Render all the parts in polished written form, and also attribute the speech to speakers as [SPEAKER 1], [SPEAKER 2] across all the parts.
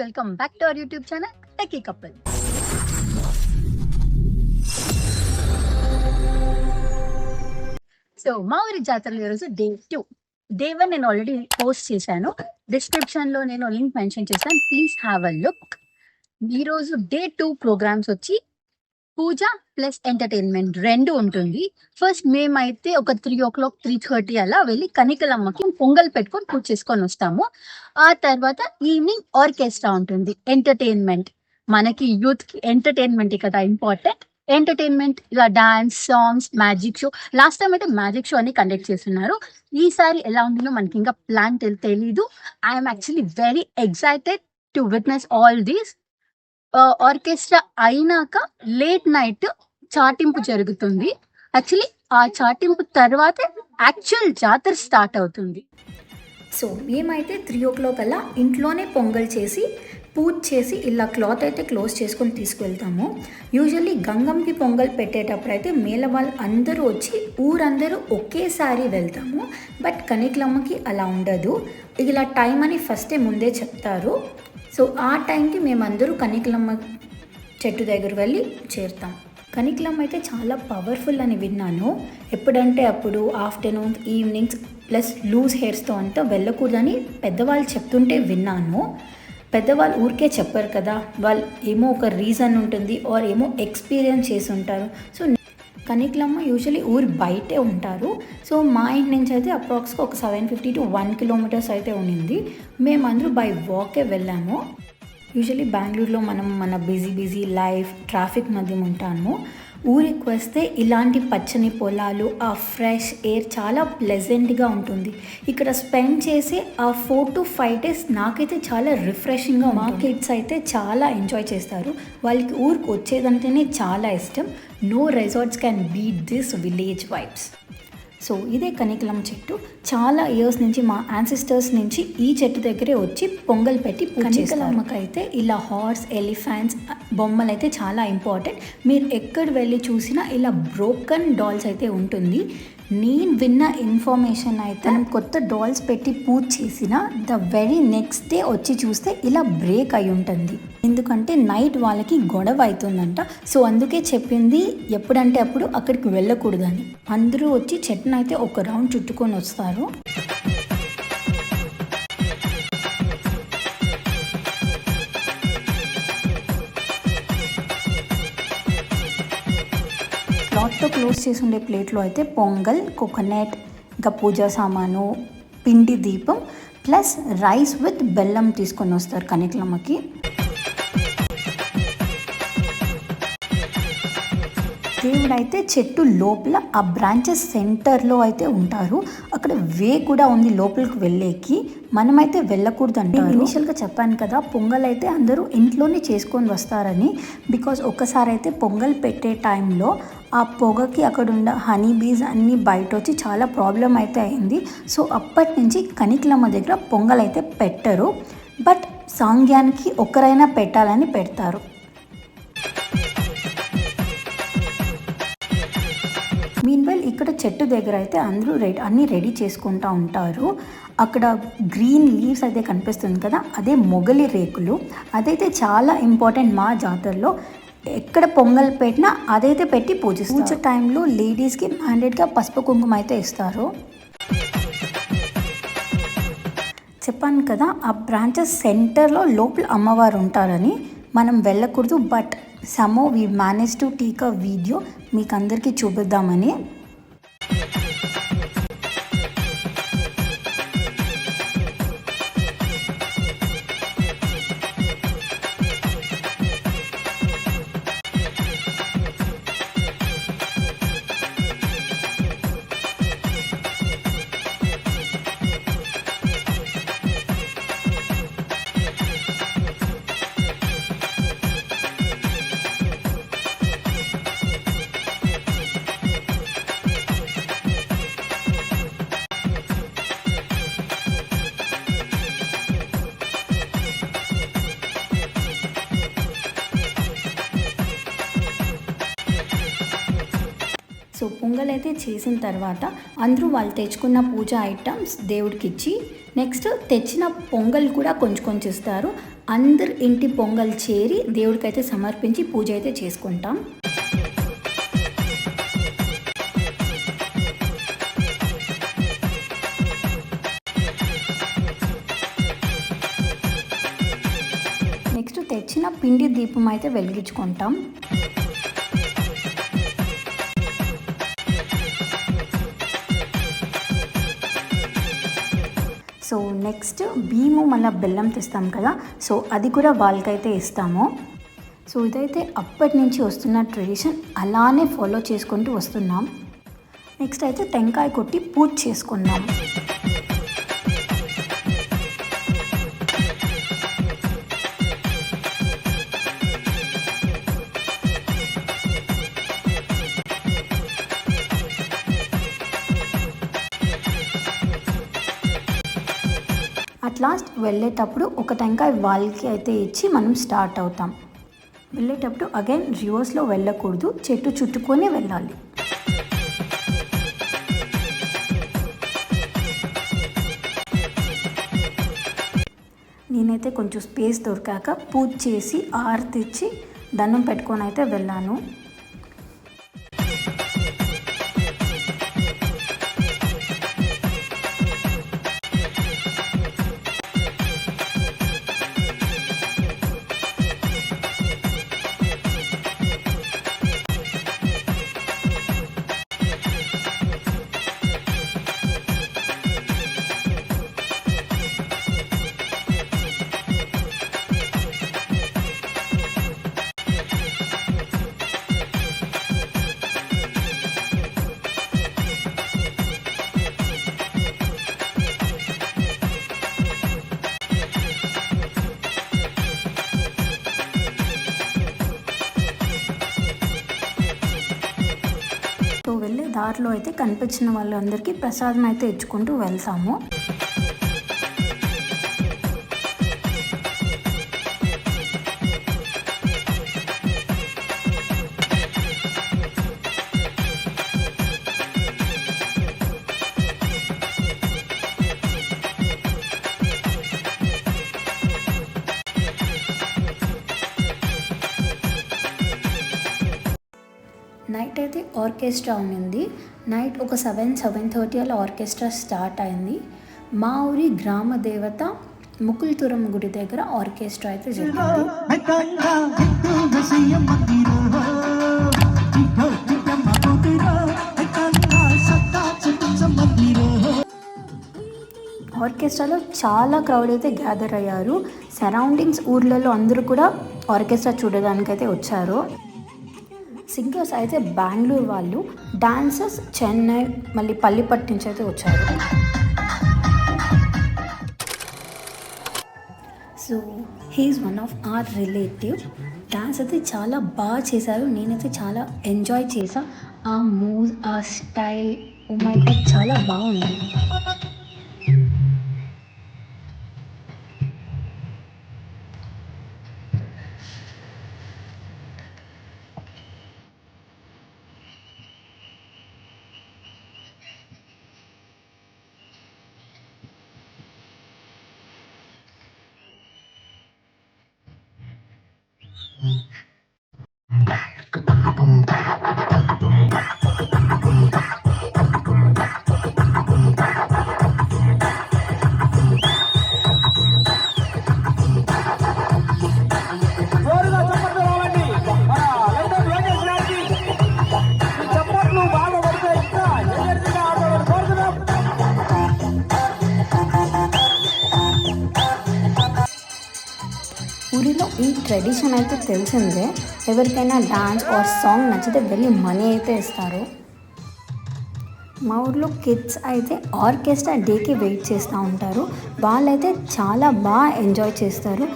[SPEAKER 1] Welcome back to our YouTube channel techie couple. So మా ఊరి జాతరలో ఈరోజు డే 2. డే 1 నేను ఆల్రెడీ పోస్ట్ చేశాను, డిస్క్రిప్షన్ లో నేను లింక్ మెన్షన్ చేశాను, ప్లీజ్ హ్యావ్ అ లుక్. ఈరోజు డే 2 ప్రోగ్రామ్స్ వచ్చి పూజ ప్లస్ ఎంటర్టైన్మెంట్ రెండు ఉంటుంది. ఫస్ట్ మేమైతే ఒక 3 o'clock 3:30 అలా వెళ్ళి కనికలమ్మకి పొంగల్ పెట్టుకొని పూజ చేసుకొని వస్తాము. ఆ తర్వాత ఈవినింగ్ ఆర్కెస్ట్రా ఉంటుంది, ఎంటర్టైన్మెంట్. మనకి యూత్ కి ఎంటర్టైన్మెంట్ కదా ఇంపార్టెంట్. ఎంటర్టైన్మెంట్ ఇలా dance, songs, magic show. Last time అయితే మ్యాజిక్ షో అని కండక్ట్ చేస్తున్నారు. ఈసారి ఎలా ఉంటుందో మనకి ఇంకా ప్లాన్ తెలీదు. I'm actually very excited to witness all these. Orchestra అయినాక లేట్ నైట్ చాటింపు జరుగుతుంది. యాక్చువల్లీ ఆ చాటింపు తర్వాతే యాక్చువల్ జాతర స్టార్ట్ అవుతుంది.
[SPEAKER 2] సో మేమైతే 3 o'clock అలా ఇంట్లోనే పొంగల్ చేసి పూజ చేసి ఇలా క్లాత్ అయితే క్లోజ్ చేసుకొని తీసుకువెళ్తాము. యూజువల్లీ గంగంకి పొంగల్ పెట్టేటప్పుడు అయితే మేళ వాళ్ళు అందరూ వచ్చి ఊరందరూ ఒకేసారి వెళ్తాము. బట్ కనికలమ్మకి అలా ఉండదు, ఇలా టైం అని ఫస్టే ముందే చెప్తారు. సో ఆ టైంకి మేమందరూ కనికలమ్మ చెట్టు దగ్గర వెళ్ళి చేరుతాం. కనికలమ్మ అయితే చాలా పవర్ఫుల్ అని విన్నాను. ఎప్పుడంటే అప్పుడు ఆఫ్టర్నూన్, ఈవినింగ్స్ ప్లస్ లూజ్ హెయిర్స్తో అంతా వెళ్ళకూడదని పెద్దవాళ్ళు చెప్తుంటే విన్నాను. పెద్దవాళ్ళు ఊరికే చెప్పారు కదా, వాళ్ళు ఏమో ఒక రీజన్ ఉంటుంది ఆర్ ఏమో ఎక్స్పీరియన్స్ చేసి ఉంటారు. సో కనికలమ్మ యూజువలీ ఊరు బయటే ఉంటారు. సో మా ఇంటి నుంచి అయితే అప్రాక్స్గా ఒక 750 to 1 kilometers అయితే ఉండింది. మేమందరూ బై వాకే వెళ్ళాము. యూజువలీ బెంగళూరులో మనం మన బిజీ లైఫ్, ట్రాఫిక్ మధ్య ఉంటాము. ఊరికి వస్తే ఇలాంటి పచ్చని పొలాలు, ఆ ఫ్రెష్ ఎయిర్ చాలా ప్లెజెంట్గా ఉంటుంది. ఇక్కడ స్పెండ్ చేసే ఆ 4 to 5 days నాకైతే చాలా రిఫ్రెషింగ్గా. మా కిడ్స్ అయితే చాలా ఎంజాయ్ చేస్తారు. వాళ్ళకి ఊరికి వచ్చేదంటేనే చాలా ఇష్టం. No resorts can beat this village vibes. So ఇదే కనికలమ్మ చెట్టు. చాలా ఇయర్స్ నుంచి మా యాన్సిస్టర్స్ నుంచి ఈ చెట్టు దగ్గరే వచ్చి పొంగల్ పెట్టి పూజ చేస్తారు. కనికలమ్మకైతే ఇలా హార్స్, ఎలిఫెంట్స్ బొమ్మలు అయితే చాలా ఇంపార్టెంట్. మీరు ఎక్కడ వెళ్ళి చూసినా ఇలా బ్రోకన్ డాల్స్ అయితే ఉంటుంది. నేను విన్న ఇన్ఫర్మేషన్ అయితే మనం కొత్త డాల్స్ పెట్టి పూజ చేసిన ద వెరీ నెక్స్ట్ డే వచ్చి చూస్తే ఇలా బ్రేక్ అయి ఉంటుంది. ఎందుకంటే నైట్ వాళ్ళకి గొడవ అవుతుందంట. సో అందుకే చెప్పింది ఎప్పుడంటే అప్పుడు అక్కడికి వెళ్ళకూడదని. అందరూ వచ్చి చెట్టును అయితే ఒక రౌండ్ చుట్టుకొని వస్తారు. క్లాత్తో క్లోజ్ చేసి ఉండే ప్లేట్లో అయితే పొంగల్, కోకోనట్, ఇంకా పూజా సామాను, పిండి దీపం ప్లస్ రైస్ విత్ బెల్లం తీసుకొని వస్తారు కనికలమ్మకి. దేవుడు అయితే చెట్టు లోపల ఆ బ్రాంచెస్ సెంటర్లో అయితే ఉంటారు. అక్కడ వే కూడా ఉంది లోపలికి వెళ్ళేకి. మనమైతే వెళ్ళకూడదు అంటారు. ఇనిషియల్గా చెప్పాను కదా, పొంగల్ అయితే అందరూ ఇంట్లోనే చేసుకొని వస్తారని. బికాజ్ ఒకసారి అయితే పొంగల్ పెట్టే టైంలో ఆ పొగకి అక్కడ ఉన్న హనీ బీస్ అన్నీ బయట వచ్చి చాలా ప్రాబ్లం అయితే అయింది. సో అప్పటి నుంచి కనికలమ్మ దగ్గర పొంగల్ అయితే పెట్టరు. బట్ సాంగ్యానికి ఒకరైనా పెట్టాలని పెడతారు. మీన్వైల్ ఇక్కడ చెట్టు దగ్గర అయితే అందరూ అన్నీ రెడీ చేసుకుంటూ ఉంటారు. అక్కడ గ్రీన్ లీవ్స్ అయితే కనిపిస్తుంది కదా, అదే మొగలి రేకులు. అదైతే చాలా ఇంపార్టెంట్ మా జాతరలో. ఎక్కడ పొంగల్ పెట్టినా అదైతే పెట్టి పూజిస్తారు. పూజ టైంలో లేడీస్కి మ్యాండేట్గా పసుపు కుంకుమ అయితే ఇస్తారు. చెప్పాను కదా, ఆ బ్రాంచెస్ సెంటర్లో లోపల అమ్మవారు ఉంటారని. మనం వెళ్ళకూడదు. But somehow we managed to take a video మీకు అందరికీ చూపిద్దామని. సో పొంగల్ అయితే చేసిన తర్వాత అందరూ వాళ్ళు తెచ్చుకున్న పూజ ఐటమ్స్ దేవుడికి ఇచ్చి నెక్స్ట్ తెచ్చిన పొంగల్ కూడా కొంచెం ఇస్తారు. అందరు ఇంటి పొంగల్ చేరి దేవుడికైతే సమర్పించి పూజ అయితే చేసుకుంటాం. నెక్స్ట్ తెచ్చిన పిండి దీపం అయితే వెలిగించుకుంటాం. సో నెక్స్ట్ బియ్యము మళ్ళీ బెల్లం తెస్తాం కదా, సో అది కూడా వాళ్ళకైతే ఇస్తాము. సో ఇదైతే అప్పటి నుంచి వస్తున్న ట్రెడిషన్, అలానే ఫాలో చేసుకుంటూ వస్తున్నాం. నెక్స్ట్ అయితే టెంకాయ కొట్టి పూజ చేసుకున్నాం. అట్ లాస్ట్ వెళ్ళేటప్పుడు ఒక టెంకాయ వాళ్ళకి అయితే ఇచ్చి మనం స్టార్ట్ అవుతాం. వెళ్ళేటప్పుడు అగైన్ రివర్స్లో వెళ్ళకూడదు, చెట్టు చుట్టుకొని వెళ్ళాలి. నేనైతే కొంచెం స్పేస్ దొరికాక పూజ చేసి ఆరతి ఇచ్చి దండం పెట్టుకొని అయితే వెళ్ళాను. సో వెళ్ళే దారిలో అయితే కనిపించిన వాళ్ళందరికీ ప్రసాదం అయితే ఇచ్చుకుంటూ వెళ్తాము. నైట్ అయితే ఆర్కెస్ట్రా ఉన్నింది. నైట్ ఒక 7:30 అలా ఆర్కెస్ట్రా స్టార్ట్ అయింది. మా ఊరి గ్రామ దేవత ముకుల్తురం గుడి దగ్గర ఆర్కెస్ట్రా అయితే జరిగింది. ఆర్కెస్ట్రాలో చాలా క్రౌడ్ అయితే గ్యాదర్ అయ్యారు. సరౌండింగ్స్ ఊర్లలో అందరూ కూడా ఆర్కెస్ట్రా చూడడానికైతే వచ్చారు. సింగర్స్ అయితే బెంగళూరు వాళ్ళు, డాన్సర్స్ చెన్నై మళ్ళీ పల్లిపట్టు నుంచి అయితే వచ్చారు. So he is one of our relative. Dance అయితే చాలా బాగా చేశారు. నేనైతే చాలా ఎంజాయ్ చేసా. ఆ మూవ్, ఆ స్టైల్, ఓ మై గాడ్, చాలా బాగుంది. ఊరిలో ఈ ట్రెడిషన్ అయితే తెలిసిందే. ఎవరికైనా డాన్స్ ఆర్ సాంగ్ నచ్చితే వెళ్ళి మనీ అయితే ఇస్తారు. మా ఊర్లో కిడ్స్ అయితే ఆర్కెస్ట్రా డేకి వెయిట్ చేస్తూ ఉంటారు. వాళ్ళైతే చాలా బాగా ఎంజాయ్ చేస్తారు.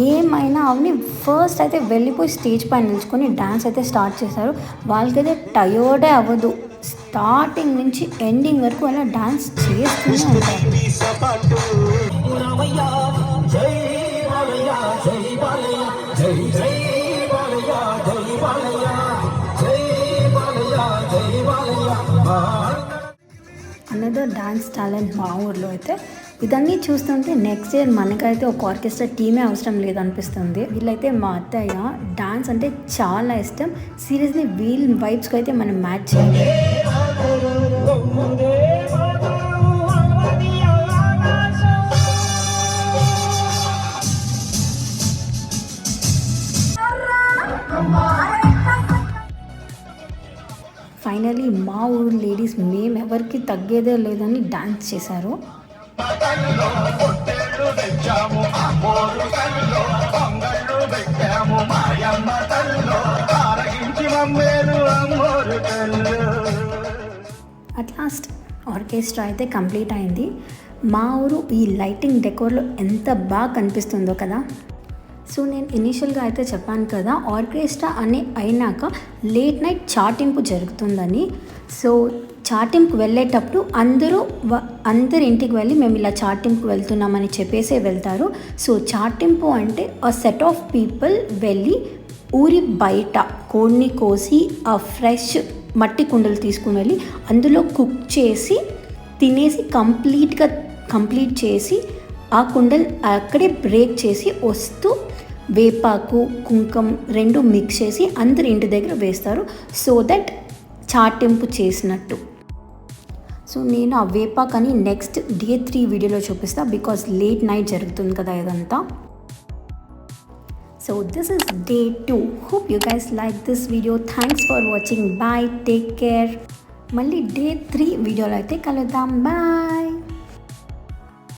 [SPEAKER 2] ఏమైనా అవన్నీ ఫస్ట్ అయితే వెళ్ళిపోయి స్టేజ్ పైన నిల్చుకొని డాన్స్ అయితే స్టార్ట్ చేస్తారు. వాళ్ళకైతే టయర్డే అవ్వదు. స్టార్టింగ్ నుంచి ఎండింగ్ వరకు అలా డాన్స్ చేస్తూనే ఉంటారు. జై జై బాలయ్య, జై బాలయ్య, జై బాలయ్య, అనదర్ డాన్స్ టాలెంట్ మా ఊర్లో అయితే ఇదన్నీ చూస్తుంటే నెక్స్ట్ ఇయర్ మనకైతే ఒక ఆర్కెస్ట్రా టీమే అవసరం లేదనిపిస్తుంది. వీళ్ళైతే మా అత్తయ్య డాన్స్ అంటే చాలా ఇష్టం. సీరియస్లీ వీల్ వైబ్స్కి అయితే మనం మ్యాచ్ చేయాలి. ఫైనలీ మా ఊరు లేడీస్ మేము ఎవరికి తగ్గేదే లేదని డాన్స్ చేశారు. అట్ లాస్ట్ ఆర్కెస్ట్రా అయితే కంప్లీట్ అయింది. మా ఊరు ఈ లైటింగ్ డెకోర్లో ఎంత బాగా కనిపిస్తుందో కదా. సో నేను ఇనీషియల్గా అయితే చెప్పాను కదా, ఆర్కెస్ట్రా అని అయినాక లేట్ నైట్ చాటింపు జరుగుతుందని. సో చాటింపుకి వెళ్ళేటప్పుడు అందరు ఇంటికి వెళ్ళి మేము ఇలా చాటింపుకి వెళ్తున్నామని చెప్పేసే వెళ్తారు. సో చాటింపు అంటే ఆ సెట్ ఆఫ్ పీపుల్ వెళ్ళి ఊరి బయట కోడిని కోసి ఆ ఫ్రెష్ మట్టి కుండలు తీసుకుని వెళ్ళి అందులో కుక్ చేసి తినేసి కంప్లీట్ చేసి ఆ కుండలు అక్కడే బ్రేక్ చేసి వస్తూ వేపాకు కుంకం రెండు మిక్స్ చేసి అందరి ఇంటి దగ్గర వేస్తారు. సో దట్ చాటింపు చేసినట్టు. సో నేను ఆ వేపాకని నెక్స్ట్ డే 3 వీడియోలో చూపిస్తాను, బికాస్ లేట్ నైట్ జరుగుతుంది కదా ఇదంతా. So this is day 2. Hope you guys like this video. Thanks for watching. Bye. Take care. మళ్ళీ day 3 వీడియోలో అయితే కలుద్దాం. Bye.